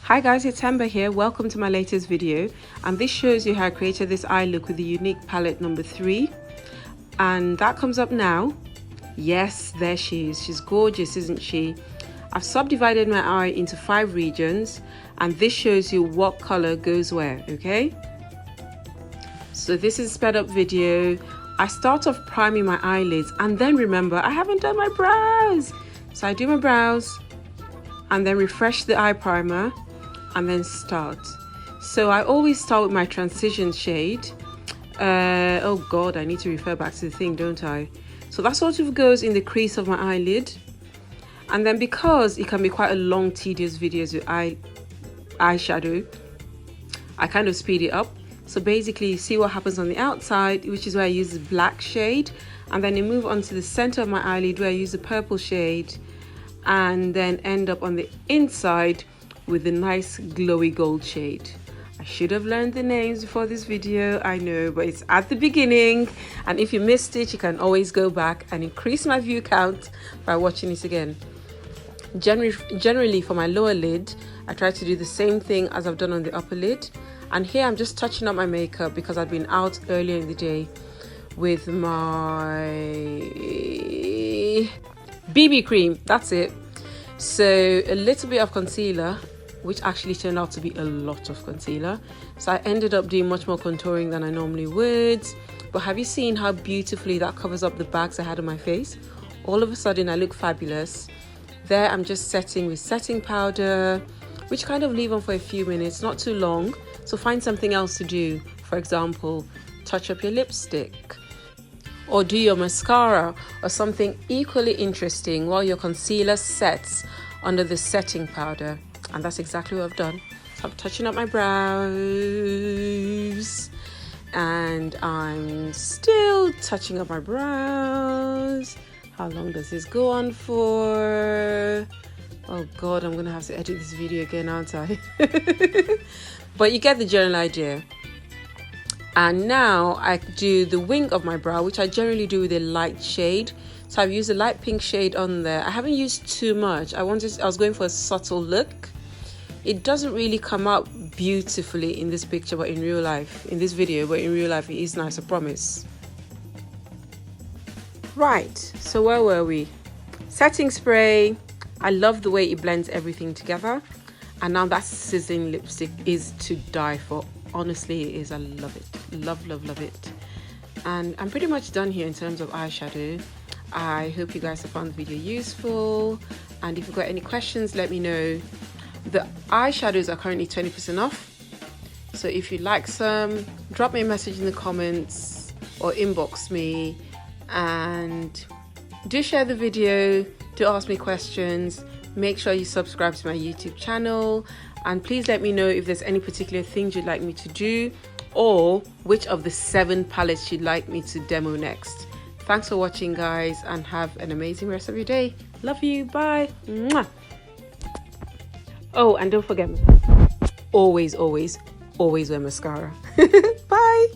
Hi guys, it's Amber here. Welcome to my latest video, and this shows you how I created this eye look with the unique palette number 3, and that comes up now. Yes, there she is. She's gorgeous, isn't she? I've subdivided my eye into 5 regions, and this shows you what color goes where. Okay, so this is a sped up video. I start off priming my eyelids, and then remember I haven't done my brows, so I do my brows and then refresh the eye primer and then start. So I always start with my transition shade. Oh god, I need to refer back to the thing, don't I? So that sort of goes in the crease of my eyelid, and then because it can be quite a long tedious videos with eyeshadow, I kind of speed it up. So basically you see what happens on the outside, which is where I use the black shade, and then you move on to the center of my eyelid where I use the purple shade, and then end up on the inside with the nice glowy gold shade. I should have learned the names before this video, I know, but it's at the beginning, and if you missed it you can always go back and increase my view count by watching it again. Generally for my lower lid I try to do the same thing as I've done on the upper lid, and here I'm just touching up my makeup because I've been out earlier in the day with my BB cream, that's it. So a little bit of concealer, which actually turned out to be a lot of concealer, so I ended up doing much more contouring than I normally would. But have you seen how beautifully that covers up the bags I had on my face? All of a sudden I look fabulous. There I'm just setting with setting powder, which kind of leave on for a few minutes, not too long, so find something else to do. For example, touch up your lipstick, or do your mascara, or something equally interesting while your concealer sets under the setting powder. And that's exactly what I've done. So I'm touching up my brows, and I'm still touching up my brows. How long does this go on for? Oh god, I'm gonna have to edit this video again, aren't I? But you get the general idea. And now I do the wing of my brow, which I generally do with a light shade. So I've used a light pink shade on there. I haven't used too much. I was going for a subtle look. It doesn't really come out beautifully in this picture, but in real life, in this video, but in real life it is nice, I promise. Right, so where were we? Setting spray. I love the way it blends everything together. And now that sizzling lipstick is to die for. Honestly, it is. I love it. Love, love, love it. And I'm pretty much done here in terms of eyeshadow. I hope you guys have found the video useful. And if you've got any questions, let me know. The eyeshadows are currently 20% off. So if you'd like some, drop me a message in the comments or inbox me. And do share the video. Do ask me questions. Make sure you subscribe to my YouTube channel. And please let me know if there's any particular things you'd like me to do, or which of the 7 palettes you'd like me to demo next. Thanks for watching, guys, and have an amazing rest of your day. Love you. Bye. Mwah. Oh, and don't forget, always, always, always wear mascara. Bye.